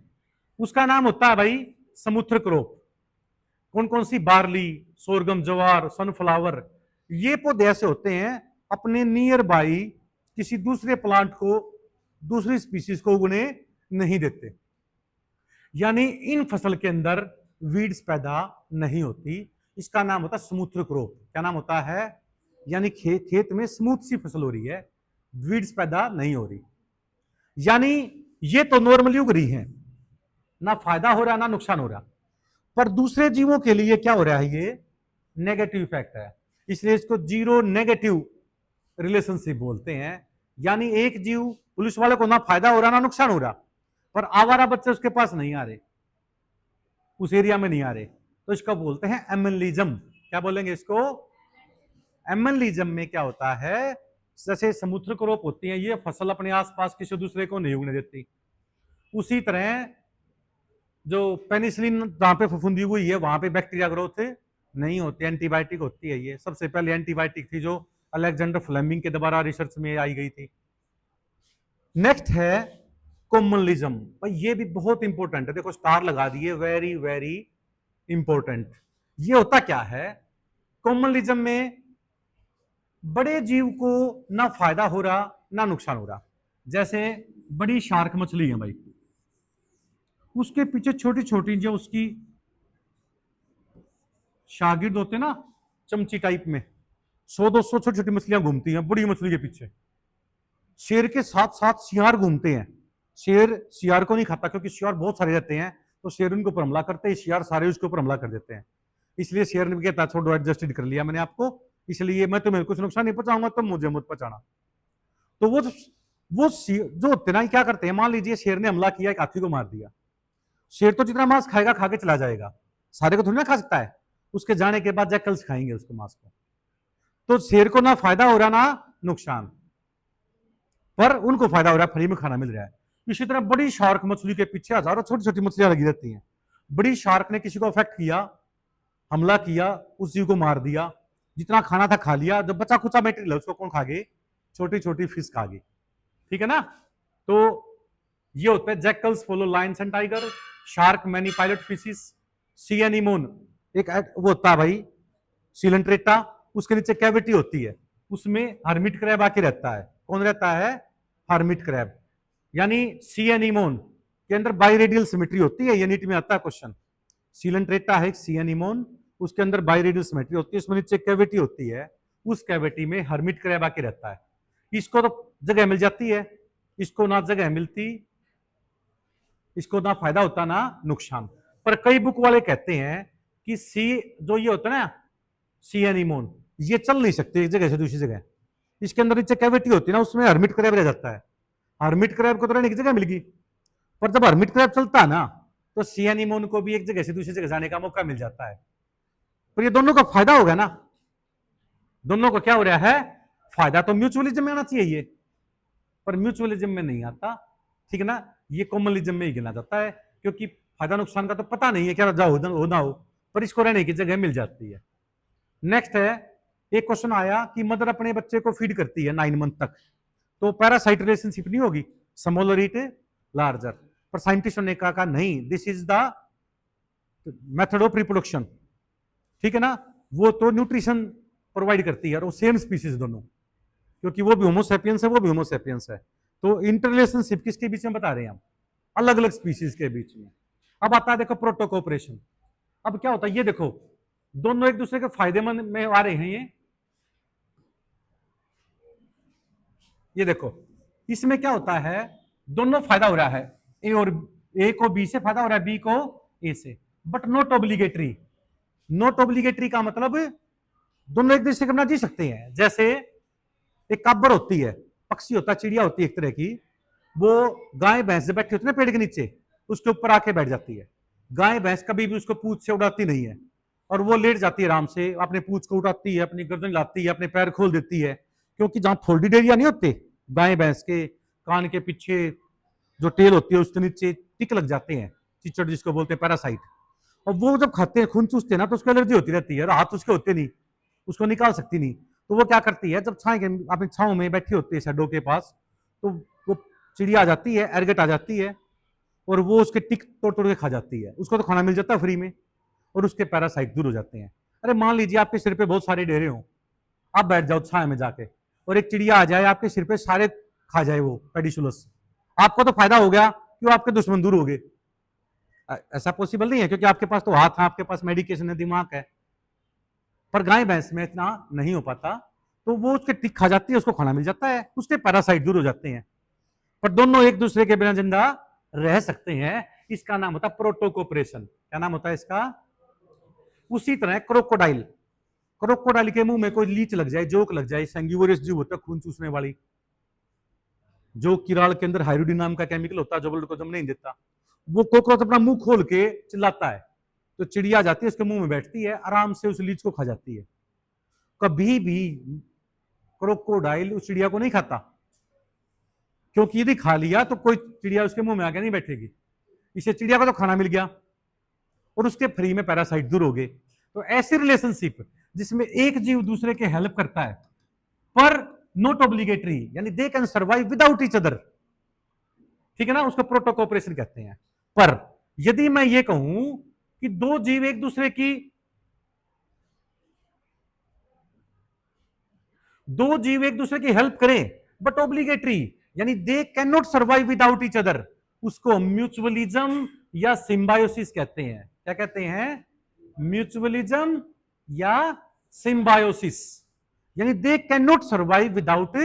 उसका नाम होता है भाई समुद्र क्रॉप। कौन कौन सी? बार्ली, सोरगम, ज्वार, सनफ्लावर। ये पौधे ऐसे होते हैं अपने नियर बाई किसी दूसरे प्लांट को, दूसरी स्पीसीज को उगने नहीं देते, यानी इन फसल के अंदर वीड्स पैदा नहीं होती। इसका नाम होता है समुद्र क्रॉप। क्या नाम होता है? यानी खेत में स्मूथ सी फसल हो रही है, वीड्स पैदा नहीं हो रही। यानी ये तो नॉर्मली उग रही है, ना फायदा हो रहा ना नुकसान हो रहा। पर दूसरे जीवों के लिए क्या हो रहा है? ये नेगेटिव इफेक्ट है, इसलिए इसको जीरो नेगेटिव रिलेशनशिप बोलते हैं। यानी एक जीव, पुलिस वाले को ना फायदा हो रहा ना नुकसान हो रहा, पर आवारा बच्चे उसके पास नहीं आ रहे, उस एरिया में नहीं आ रहे, तो इसका बोलते हैं एमनलिज्म। क्या बोलेंगे इसको? एमनलिज्म में क्या होता है, जैसे समुद्र क्रॉप होती है, ये फसल अपने आसपास किसी दूसरे को नहीं उगने देती। उसी तरह जो पेनिसिलिन जहां पे फफूंदी हुई है वहां पे बैक्टीरिया ग्रोथ नहीं होती, एंटीबायोटिक होती है। ये सबसे पहले एंटीबायोटिक थी जो अलेक्जेंडर फ्लेमिंग के द्वारा रिसर्च में आई गई थी। नेक्स्ट है कॉमनलिज्म। भाई ये भी बहुत इंपॉर्टेंट है, देखो स्टार लगा दिए, वेरी वेरी इंपॉर्टेंट। ये होता क्या है? कॉमनलिज्म में बड़े जीव को ना फायदा हो रहा ना नुकसान हो रहा। जैसे बड़ी शार्क मछली है भाई, उसके पीछे छोटी छोटी जो उसकी शागिर्द होते ना, चमची टाइप में 100-200 छोटी छोटी मछलियां घूमती हैं बड़ी मछली के पीछे। शेर के साथ साथ सियार घूमते हैं। शेर सियार को नहीं खाता क्योंकि सियार बहुत सारे रहते हैं, तो शेर उनके ऊपर हमला करते हैं, सियार सारे उसके ऊपर हमला कर देते हैं। इसलिए शेर ने भी कहता छोड़ो, एडजस्टेड कर लिया मैंने आपको, इसलिए मैं तुम्हें कुछ नुकसान नहीं पहुंचाऊंगा, तुम मुझे मत पहुंचाना। तो वो जो होते ना क्या करते हैं, मान लीजिए शेर ने हमला किया, एक हाथी को मार दिया। शेर तो जितना मांस खाएगा खा के चला जाएगा, सारे को थोड़ी ना खा सकता है। उसके जाने के बाद जैकल्स खाएंगे उसको मांस को। तो शेर को ना फायदा हो रहा ना नुकसान, पर उनको फायदा हो रहा है, फ्री में खाना मिल रहा है। इसी तरह बड़ी शार्क मछली के पीछे हजारों छोटी छोटी मछलियां लगी रहती हैं। बड़ी शार्क ने किसी को अफेक्ट किया, हमला किया, उस जीव को मार दिया, जितना खाना था खा लिया, जब बचा कुचा मेटेरियल उसको कौन खा गए? छोटी छोटी फिश खा गई। ठीक है ना? तो ये होते हैं jackals follow Lions and tiger, shark many pilot fishes, C anemone एक वो होता है भाई सिलेंट्रेटा, उसके नीचे कैविटी होती है, उसमें हर्मिट क्रैब आके रहता है। कौन रहता है? Hermit crab. यानी सी एनीमोन के अंदर बाइरेडियल सिमेट्री होती है, ये नीट में आता है क्वेश्चन। सिलेंट्रेटा है सी एनीमोन, उसके अंदर बाइरेडियल सिमेट्री होती है, उसमें नीचे कैविटी होती है, उस कैविटी में हर्मिट क्रैब आके रहता है। इसको तो जगह मिल जाती है, इसको ना जगह मिलती, इसको ना फायदा होता ना नुकसान। पर कई बुक वाले कहते हैं कि सी जो ये होता है ना सी एनीमोन, ये चल नहीं सकते एक जगह से दूसरी जगह, इसके अंदर नीचे कैविटी होती है ना, उसमें हर्मिट क्रैब रह जाता है। हर्मिट क्रैब को तो रहने की जगह मिल गई, पर जब हर्मिट क्रैब चलता है ना तो सी एनीमोन को भी एक जगह से दूसरी जगह जाने का मौका मिल जाता है। पर ये दोनों का फायदा होगा ना, दोनों को क्या हो रहा है? फायदा। तो म्यूचुअलिज्म में आना चाहिए ये, पर म्यूचुअलिज्म में नहीं आता। ठीक है ना? ये कॉमनलिज्म में ही गिना जाता है, क्योंकि फायदा नुकसान का तो पता नहीं है, क्या जाओ हो ना हो, पर इसको रहने की जगह मिल जाती है। नेक्स्ट है, एक क्वेश्चन आया कि मदर अपने बच्चे को फीड करती है 9 मंथ तक, तो पैरासाइट रिलेशनशिप नहीं होगी, स्मॉलर ईट लार्जर। पर साइंटिस्टों ने कहा नहीं, this is the method of reproduction. ठीक है ना? वो तो न्यूट्रिशन प्रोवाइड करती है, और वो सेम स्पीसीज दोनों, क्योंकि वो भी होमोसेपियंस है, वो भी होमोसेपियंस है। तो इंटररिलेशनशिप किसके बीच में बता रहे हैं हम? अलग अलग स्पीसीज के बीच में। अब आता है देखो प्रोटो कोऑपरेशन। अब क्या होता है, ये देखो दोनों एक दूसरे के फायदेमंद में आ रहे हैं। ये देखो इसमें क्या होता है, दोनों फायदा हो रहा है, ए और ए को बी से फायदा हो रहा है, बी को ए से, but not obligatory. Not obligatory का मतलब दोनों एक दूसरे के बिना जी सकते हैं। जैसे एक काबर होती है, पक्षी होता है, चिड़िया होती है एक तरह की, वो गाय भैंस से बैठी होती है ना पेड़ के नीचे, उसके ऊपर आके बैठ जाती है, गाय भैंस कभी भी उसको पूंछ से उड़ाती नहीं है, और वो लेट जाती है आराम से, अपने पूंछ को उठाती है, अपनी गर्दन लाती है, अपने पैर खोल देती है, क्योंकि जहां फोल्डेड एरिया नहीं होते गाय भैंस के कान के पीछे जो टेल होती है उसके नीचे टिक लग जाते हैं, चिचड़ जिसको बोलते हैं पैरासाइट, और वो जब खाते हैं खून चूसते हैं ना तो उसको एलर्जी होती रहती है, और हाथ उसके होते नहीं, उसको निकाल सकती नहीं, तो वो क्या करती है जब छाए के अपनी छाव में बैठी होती है शैडो के पास, तो वो चिड़िया आ जाती है, एरगट आ जाती है, और वो उसके टिक तोड़ तोड़ के खा जाती है, उसको तो खाना मिल जाता है फ्री में, और उसके पैरासाइट दूर हो जाते हैं। अरे मान लीजिए आपके सिर पे बहुत सारे डेरे हों, आप बैठ जाओ छाया में जाके, और एक चिड़िया आ जाए आपके सिर पे सारे खा जाए वो पेडिशुलस, आपको तो फायदा हो गया कि आपके दुश्मन दूर हो गए। ऐसा पॉसिबल नहीं है, क्योंकि आपके पास तो हाथ है, आपके पास मेडिकेशन है, दिमाग है, पर गाय भैंस में इतना नहीं हो पाता, तो वो उसके टिक खा जाती है, उसको खाना मिल जाता है, उसके पैरासाइट दूर हो जाते हैं, पर दोनों एक दूसरे के बिना जिंदा रह सकते हैं। इसका नाम होता है प्रोटोकोपरेशन। क्या नाम होता है इसका? उसी तरह क्रोकोडाइल, क्रोकोडाइल के मुंह में कोई लीच लग जाए, जोक लग जाए, सैंग्यूवरियस जीव होता है खून चूसने वाली, जो किराल के अंदर हाइड्रोडिन नाम का केमिकल होता है जो ब्लड को जम नहीं देता, वो कोकरोच अपना मुंह खोल के चिल्लाता है, तो चिड़िया जाती है उसके मुंह में बैठती है, आराम से उस लीच को खा जाती है। कभी भी क्रोकोडाइल उस चिड़िया को नहीं खाता, क्योंकि यदि खा लिया तो कोई चिड़िया उसके मुंह में आके नहीं बैठेगी, इसे चिड़िया को तो खाना मिल गया और उसके फ्री में पैरासाइट दूर हो गए। तो ऐसी रिलेशनशिप जिसमें एक जीव दूसरे के हेल्प करता है, पर नॉट ऑब्लिगेटरी, यानी they can survive without each other, ठीक है ना, उसको प्रोटोकोपरेशन कहते हैं। पर यदि मैं ये कहूं कि दो जीव एक दूसरे की, दो जीव एक दूसरे की हेल्प करें बट ऑब्लिगेटरी, यानी they can not survive without each other, उसको म्यूचुअलिज्म या सिम्बायोसिस कहते हैं। क्या कहते हैं? म्यूचुअलिज्म या सिम्बायोसिस, यानी they can not survive without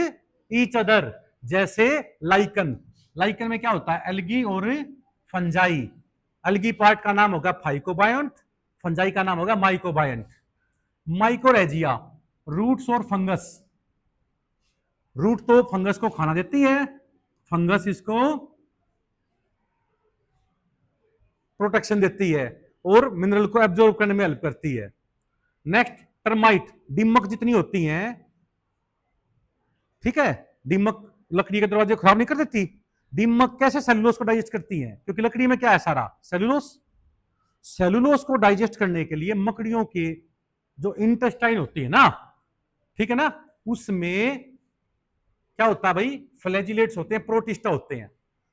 each other. जैसे लाइकन, लाइकन में क्या होता है? एल्गी और फंजाई। एल्गी पार्ट का नाम होगा फाइकोबायंट, फंजाई का नाम होगा माइकोबायंट। माइकोरेजिया, रूट्स और फंगस, रूट तो फंगस को खाना देती है, फंगस इसको प्रोटेक्शन देती है और मिनरल को एब्जॉर्ब करने में हेल्प करती है। नेक्स्ट टर्माइट, दीमक जितनी होती हैं, ठीक है, दीमक लकड़ी के दरवाजे खराब नहीं कर देती, दीमक कैसे सेलुलोज को डाइजेस्ट करती हैं? क्योंकि लकड़ी में क्या है? सारा सेलुलोज। सेलुलोज को डाइजेस्ट करने के लिए मकड़ियों के जो इंटेस्टाइन होती है ना, ठीक है ना, उसमें क्या होता है भाई? फ्लैजिलेट्स होते हैं, प्रोटिस्टा होते हैं,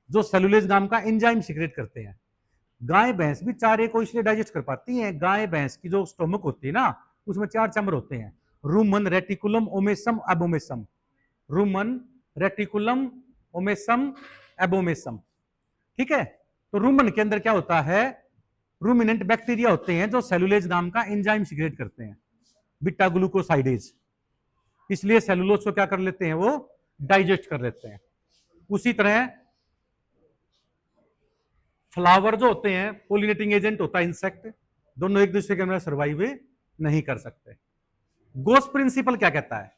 जो सेलुलोज नाम का एंजाइम सीक्रेट करते हैं। गाय भैंस भी चारे को इसलिए डाइजेस्ट कर पाती हैं, गाय भैंस की जो स्टोमक होती है ना, उसमें 4 चैम्बर होते हैं, Roman, reticulum, omasum, abomasum. Roman, reticulum, omasum, abomasum, ठीक है। तो रूमन के अंदर क्या होता है? रूमिनेंट बैक्टीरिया होते हैं जो सेलुलोज नाम का एंजाइम सीक्रेट करते हैं, बीटा ग्लूकोसाइडेज, इसलिए सेलुलोज को क्या कर लेते हैं? वो डाइजेस्ट कर लेते हैं। उसी तरह फ्लावर जो होते हैं, पोलिनेटिंग एजेंट होता है इंसेक्ट, दोनों एक दूसरे के अंदर सर्वाइव नहीं कर सकते। गोस प्रिंसिपल क्या कहता है?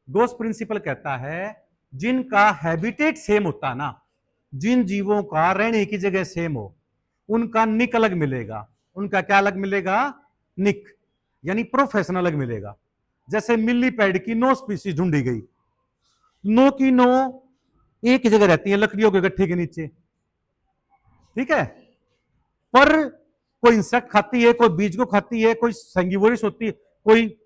गोस प्रिंसिपल कहता है जिनका हैबिटेट सेम होता ना, जिन जीवों का रहने की जगह सेम हो, उनका निक अलग मिलेगा। उनका क्या अलग मिलेगा? निक, यानी प्रोफेशन अलग मिलेगा। जैसे मिलीपैड की 9 स्पीसीज ढूंढी गई, 9 की 9 एक ही जगह रहती है लकड़ियों के गट्ठे के नीचे, ठीक है, पर कोई इंसेक्ट खाती है, कोई बीज को खाती है, कोई सैंगिवोरिस होती है, कोई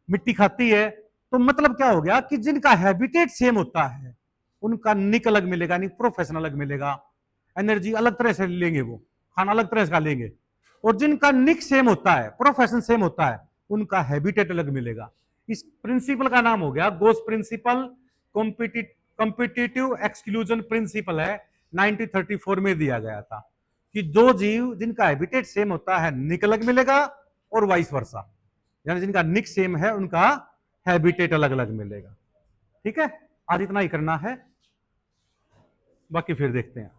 मिट्टी खाती है। तो मतलब क्या हो गया कि जिनका हैबिटेट सेम होता है उनका निक अलग मिलेगा, नहीं प्रोफेशन अलग मिलेगा, एनर्जी अलग तरह से लेंगे, वो खाना अलग तरह से लेंगे। और जिनका निक सेम होता है, प्रोफेशन सेम होता है, उनका हैबिटेट अलग मिलेगा। इस प्रिंसिपल का नाम हो गया गोस प्रिंसिपल। कॉम्पिटिटिव एक्सक्लूजन प्रिंसिपल है, 1934 में दिया गया था कि दो जीव जिनका हैबिटेट सेम होता है निक अलग मिलेगा, और वाइस वर्सा, यानी जिनका निक सेम है उनका हैबिटेट अलग अलग मिलेगा। ठीक है, आज इतना ही करना है, बाकी फिर देखते हैं।